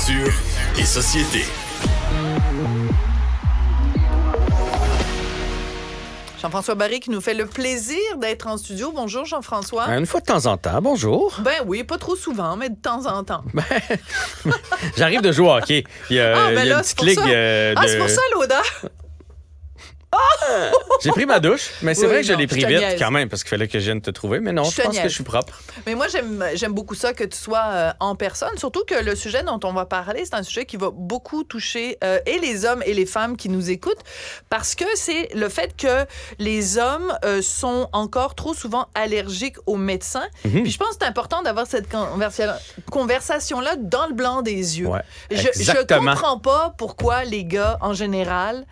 Culture et société. Jean-François Barry qui nous fait le plaisir d'être en studio. Bonjour Jean-François. Une fois de temps en temps, bonjour. Ben oui, pas trop souvent, mais de temps en temps. J'arrive de jouer au hockey. Il y a une petite ligue c'est pour ça l'odeur. J'ai pris ma douche, mais c'est vrai que je l'ai pris vite niaise. quand même parce qu'il fallait que je vienne te trouver. Mais non, je pense que je suis propre. Mais moi, j'aime beaucoup ça que tu sois en personne, surtout que le sujet dont on va parler, c'est un sujet qui va beaucoup toucher et les hommes et les femmes qui nous écoutent, parce que c'est le fait que les hommes sont encore trop souvent allergiques aux médecins. Mm-hmm. Puis je pense que c'est important d'avoir cette conversation-là dans le blanc des yeux. Ouais, Je comprends pas pourquoi les gars, en général,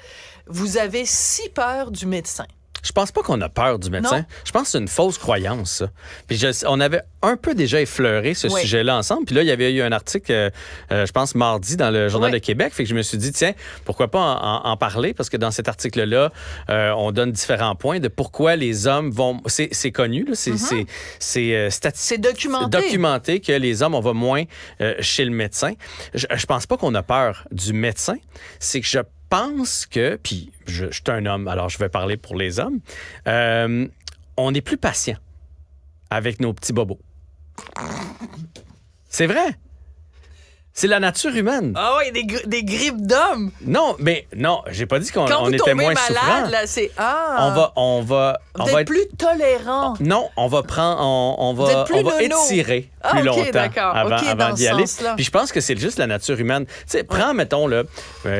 vous avez si peur du médecin. Je pense pas qu'on a peur du médecin. Non. Je pense que c'est une fausse croyance, ça. Puis on avait un peu déjà effleuré ce sujet-là ensemble. Puis là, il y avait eu un article, je pense, mardi dans le Journal de Québec. Fait que je me suis dit, tiens, pourquoi pas en parler? Parce que dans cet article-là, on donne différents points de pourquoi les hommes vont... C'est connu, là. C'est documenté que les hommes, on va moins chez le médecin. Je pense pas qu'on a peur du médecin. C'est que je pense que, puis je suis un homme, alors je vais parler pour les hommes, on est plus patient avec nos petits bobos. C'est vrai. C'est la nature humaine. Ah oui, des grippes d'hommes. Non, mais non, j'ai pas dit qu'on Quand était moins malade, souffrant. là, c'est On va être plus tolérant. Non, on va étirer plus longtemps avant d'y aller. Puis je pense que c'est juste la nature humaine. Tu sais, prends, mettons, là,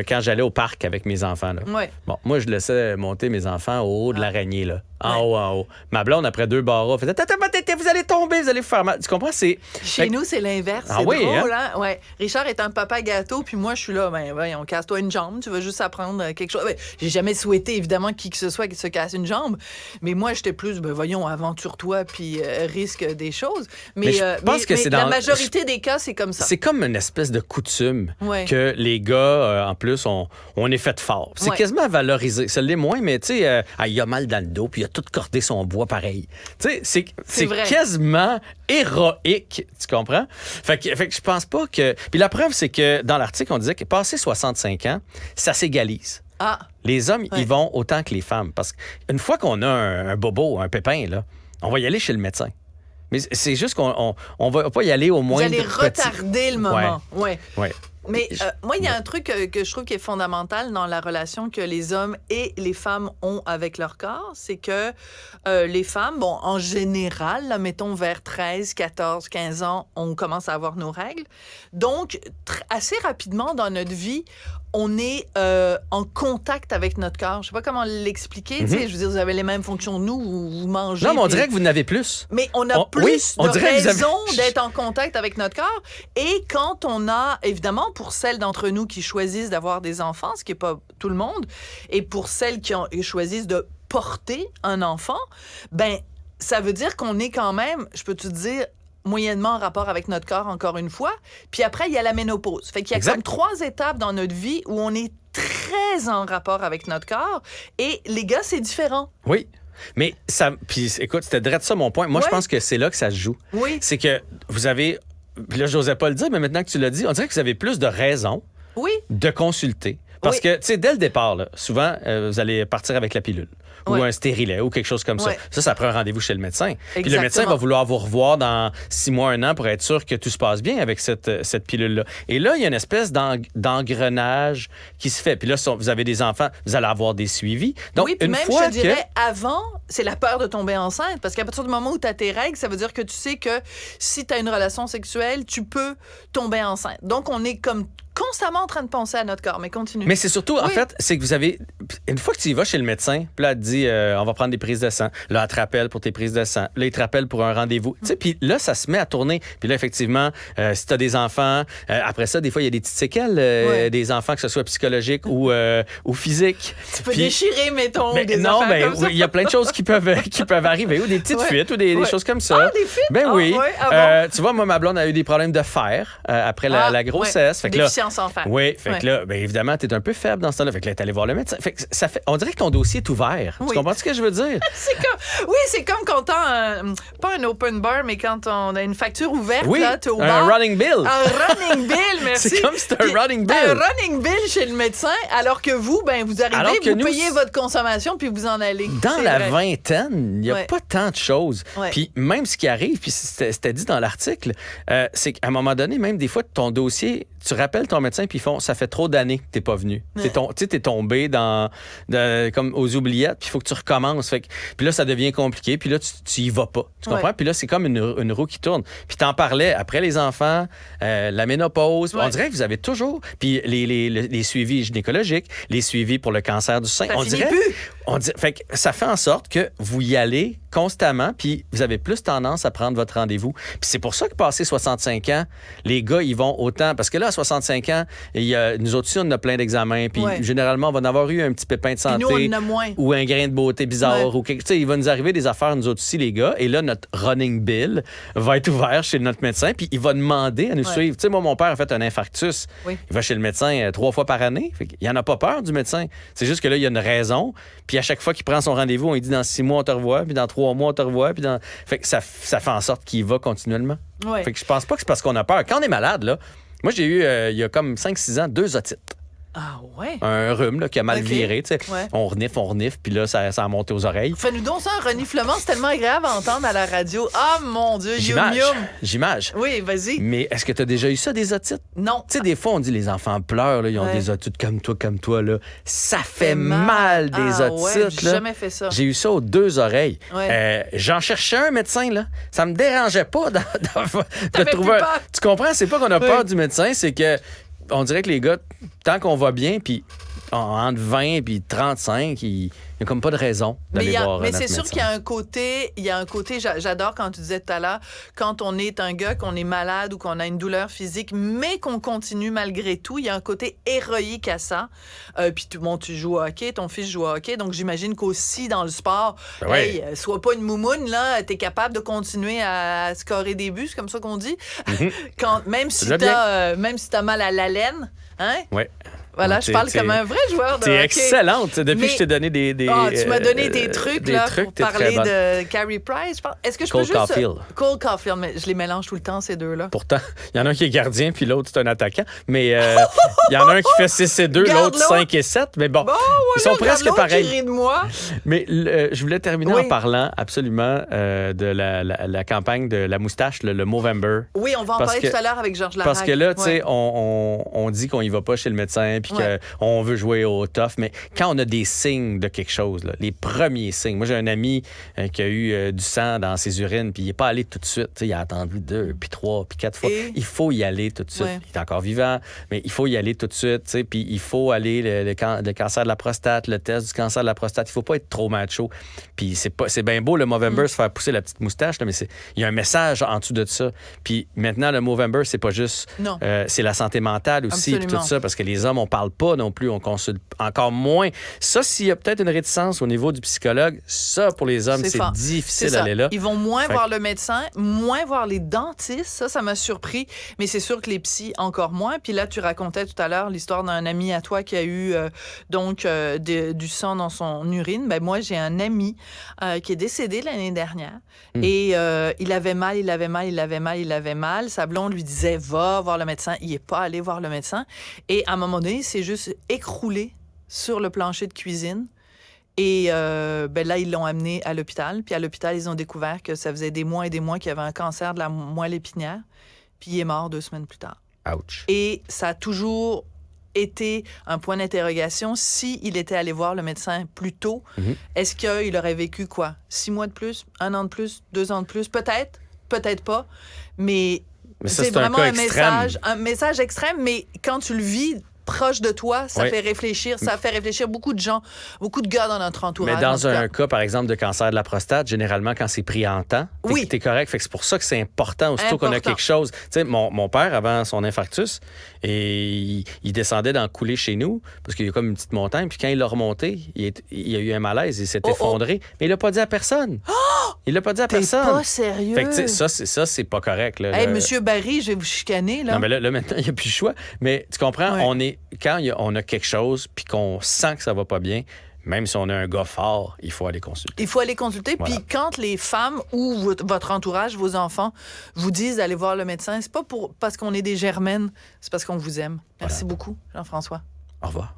quand j'allais au parc avec mes enfants, là. Ouais. Bon, moi, je laissais monter mes enfants au haut de l'araignée, là. En haut. Ma blonde, après 2 barras, faisait « vous allez tomber, vous allez vous faire mal. » Tu comprends? Chez nous, c'est l'inverse. C'est drôle, hein? Ouais. Richard est un papa gâteau, puis moi, je suis là, on casse-toi une jambe, tu vas juste apprendre quelque chose. J'ai jamais souhaité, évidemment, qui que ce soit qui se casse une jambe, mais moi, j'étais plus, voyons, aventure-toi, puis risque des choses. Mais je pense que la majorité des cas, c'est comme ça. C'est comme une espèce de coutume que les gars, en plus, on est fait fort. C'est quasiment à valoriser. Ça l'est moins, mais tu sais, il a mal dans le dos, puis il a tout cordé son bois pareil. Tu sais, c'est quasiment héroïque, tu comprends? Fait que je pense pas que... Puis la preuve, c'est que dans l'article, on disait que passé 65 ans, ça s'égalise. Les hommes, ils vont autant que les femmes. Parce qu'une fois qu'on a un bobo, un pépin, là, on va y aller chez le médecin. Mais c'est juste qu'on va pas y aller au moins. Vous allez retarder le moment. Ouais. Mais puis, moi, il y a un truc que je trouve qui est fondamental dans la relation que les hommes et les femmes ont avec leur corps, c'est que les femmes, en général, là, mettons vers 13, 14, 15 ans, on commence à avoir nos règles. Donc, assez rapidement dans notre vie, on est en contact avec notre corps. Je sais pas comment l'expliquer. Tu sais, je veux dire, vous avez les mêmes fonctions que nous, vous mangez. Non, mais on dirait que vous n'avez plus. Mais on a plus de raisons d'être en contact avec notre corps. Et quand on a, évidemment, pour celles d'entre nous qui choisissent d'avoir des enfants, ce qui n'est pas tout le monde, et pour celles qui choisissent de porter un enfant, ça veut dire qu'on est quand même, je peux te dire, moyennement en rapport avec notre corps, encore une fois. Puis après, il y a la ménopause. Fait qu'il y a comme 3 étapes dans notre vie où on est très en rapport avec notre corps. Et les gars, c'est différent. Oui. Mais ça... Puis écoute, c'était direct ça mon point. Moi, je pense que c'est là que ça se joue. Oui. C'est que vous avez... Puis là, je n'osais pas le dire, mais maintenant que tu l'as dit, on dirait que vous avez plus de raisons de consulter. Parce que, tu sais, dès le départ, là, souvent, vous allez partir avec la pilule ou un stérilet ou quelque chose comme ça. Ça prend un rendez-vous chez le médecin. Puis le médecin va vouloir vous revoir dans 6 mois, 1 an pour être sûr que tout se passe bien avec cette pilule-là. Et là, il y a une espèce d'engrenage qui se fait. Puis là, si vous avez des enfants, vous allez avoir des suivis. Donc, puis même, je te dirais, avant, c'est la peur de tomber enceinte. Parce qu'à partir du moment où tu as tes règles, ça veut dire que tu sais que si tu as une relation sexuelle, tu peux tomber enceinte. Donc, on est comme constamment en train de penser à notre corps, mais continue. Mais c'est surtout, en fait, c'est que vous avez... Une fois que tu y vas chez le médecin, puis là, elle te dit, on va prendre des prises de sang. Là, elle te rappelle pour tes prises de sang. Là, il te rappelle pour un rendez-vous. Tu sais, puis là, ça se met à tourner. Puis là, effectivement, si tu as des enfants, après ça, des fois, il y a des petites séquelles des enfants, que ce soit psychologique ou physique. Tu peux déchirer, mettons, des non, affaires comme ça. Il y a plein de choses qui peuvent arriver, ou des petites fuites, ou des choses comme ça. Ah, des fuites? Ben oui. Bon? Tu vois, moi, ma blonde a eu des problèmes de fer après la grossesse. Fait que là, déficience en fer. Oui, fait que là, bien évidemment, t'es un peu faible dans ce temps-là. Fait que là, t'es allé voir le médecin. Fait on dirait que ton dossier est ouvert. Oui. Tu comprends ce que je veux dire? c'est comme quand t'as pas un open bar, mais quand on a une facture ouverte, Oui, là, t'es au un bar. running bill. Un running bill, merci. C'est comme si c'était un running bill. Un running bill chez le médecin, alors que vous, vous arrivez, vous payez votre consommation, puis vous en allez. Dans la vingtaine, il n'y a pas tant de choses. Ouais. Puis même ce qui arrive, puis c'était dit dans l'article, c'est qu'à un moment donné, même des fois, ton dossier, tu rappelles ton médecin, puis ils font, ça fait trop d'années que tu n'es pas venu. Ouais. T'es tombé comme aux oubliettes, puis il faut que tu recommences. Puis là, ça devient compliqué, puis là, tu y vas pas. Tu comprends? Puis là, c'est comme une roue qui tourne. Puis t'en parlais après les enfants, la ménopause. On dirait que vous avez toujours... Puis les suivis gynécologiques, les suivis pour le cancer du sein. Fait que ça fait en sorte que vous y allez constamment, puis vous avez plus tendance à prendre votre rendez-vous. Puis c'est pour ça que passé 65 ans, les gars, ils vont autant... Parce que là, à 65 ans, nous autres aussi, on a plein d'examens, puis généralement, on va en avoir eu un petit pépin de santé. Puis nous, on en a moins. Ou un grain de beauté bizarre. Ou il va nous arriver des affaires, nous autres aussi, les gars. Et là, notre running bill va être ouvert chez notre médecin, puis il va demander à nous suivre. Tu sais, moi, mon père a fait un infarctus. Oui. Il va chez le médecin 3 fois par année. Il n'en a pas peur du médecin. C'est juste que là, il y a une raison. Puis à chaque fois qu'il prend son rendez-vous, on lui dit dans 6 mois, on te revoit, puis dans 3 mois, on te revoit. Puis fait que ça fait en sorte qu'il va continuellement. Ouais. Fait que je pense pas que c'est parce qu'on a peur. Quand on est malade, là, moi, j'ai eu, il y a comme 5-6 ans, 2 otites. Ah ouais? Un rhume là, qui a mal viré. Tu sais. On renifle, puis là, ça a monté aux oreilles. Fais-nous donc ça, un reniflement, c'est tellement agréable à entendre à la radio. Ah, mon Dieu, J'image. Oui, vas-y. Mais est-ce que tu as déjà eu ça, des otites? Non. Tu sais, des fois, on dit les enfants pleurent, là, ils ont des otites comme toi, là. Ça fait mal, des otites. J'ai jamais fait ça. J'ai eu ça aux 2 oreilles. J'en cherchais un médecin, là. Ça me dérangeait pas de trouver... Tu comprends? C'est pas qu'on a peur du médecin, c'est que on dirait que les gars, tant qu'on va bien, puis entre 20 et 35, il n'y a comme pas de raison d'aller voir Mais notre c'est sûr médecin. qu'il y a un côté, j'adore quand tu disais tout à l'heure, quand on est un gars, qu'on est malade ou qu'on a une douleur physique, mais qu'on continue malgré tout, il y a un côté héroïque à ça. Puis tu joues au hockey, ton fils joue au hockey, donc j'imagine qu'aussi dans le sport, sois pas une moumoune, là, t'es capable de continuer à scorer des buts, c'est comme ça qu'on dit. Même si t'as mal à la laine, hein? Ouais. Voilà, je parle comme un vrai joueur de hockey. T'es excellente. Depuis que je t'ai donné des tu m'as donné des trucs là, pour parler de Carey Price. Est-ce que je peux juste... Cole Caulfield, mais je les mélange tout le temps, ces deux-là. Pourtant, il y en a un qui est gardien, puis l'autre, c'est un attaquant. Mais il y en a un qui fait 6 et 2, l'autre 5 et 7. Mais bon, ils sont presque pareils. Qui rit de moi. Mais je voulais terminer en parlant absolument de la campagne de la moustache, le Movember. Oui, on va en parler tout à l'heure avec Georges Larac. Parce que là, tu sais, on dit qu'on y va pas chez le médecin, puis qu'on veut jouer au tough. Mais quand on a des signes de quelque chose, là, les premiers signes. Moi, j'ai un ami qui a eu du sang dans ses urines, puis il n'est pas allé tout de suite. T'sais, il a attendu 2, puis 3, puis 4 fois. Il faut y aller tout de suite. Il est encore vivant, mais il faut y aller tout de suite. Puis il faut aller le cancer de la prostate, le test du cancer de la prostate. Il faut pas être trop macho. Puis c'est bien beau, le Movember, se faire pousser la petite moustache, là, mais il y a un message en dessous de ça. Puis maintenant, le Movember, c'est pas juste... c'est la santé mentale aussi, puis tout ça, parce que les hommes, on parle pas non plus, on consulte encore moins. Ça, s'il y a peut-être une réticence au niveau du psychologue, ça, pour les hommes, c'est difficile d'aller là. Ils vont moins voir le médecin, moins voir les dentistes. Ça m'a surpris. Mais c'est sûr que les psys, encore moins. Puis là, tu racontais tout à l'heure l'histoire d'un ami à toi qui a eu du sang dans son urine. Ben moi, j'ai un ami qui est décédé l'année dernière. Et il avait mal. Sa blonde lui disait, va voir le médecin. Il n'est pas allé voir le médecin. Et à un moment donné, c'est juste écroulé sur le plancher de cuisine. Et là, ils l'ont amené à l'hôpital. Puis à l'hôpital, ils ont découvert que ça faisait des mois et des mois qu'il y avait un cancer de la moelle épinière. Puis il est mort 2 semaines plus tard. Ouch. Et ça a toujours été un point d'interrogation. S'il était allé voir le médecin plus tôt, est-ce qu'il aurait vécu quoi? 6 mois de plus? 1 an de plus? 2 ans de plus? Peut-être. Peut-être pas. Mais ça, c'est vraiment un message extrême. Mais quand tu le vis proche de toi, ça fait réfléchir. Ça fait réfléchir beaucoup de gens, beaucoup de gars dans notre entourage. Mais dans un cas, par exemple, de cancer de la prostate, généralement, quand c'est pris en temps, t'es correct. Fait que c'est pour ça que c'est important, aussitôt qu'on a quelque chose. Tu sais, mon père, avant son infarctus, et il descendait dans le coulé chez nous, parce qu'il y a comme une petite montagne, puis quand il l'a remonté, il a eu un malaise, il s'est effondré. Mais il l'a pas dit à personne. Il l'a pas dit à personne. T'es pas sérieux? Fait que, ça, c'est pas correct. Là, hey, Monsieur Barry, je vais vous chicaner, là. Non, mais là maintenant, il n'y a plus le choix. Mais tu comprends, quand on a quelque chose puis qu'on sent que ça va pas bien, même si on a un gars fort, il faut aller consulter. Il faut aller consulter. Voilà. Puis quand les femmes ou votre entourage, vos enfants, vous disent d'aller voir le médecin, c'est pas parce qu'on est des germaines, c'est parce qu'on vous aime. Merci beaucoup, Jean-François. Au revoir.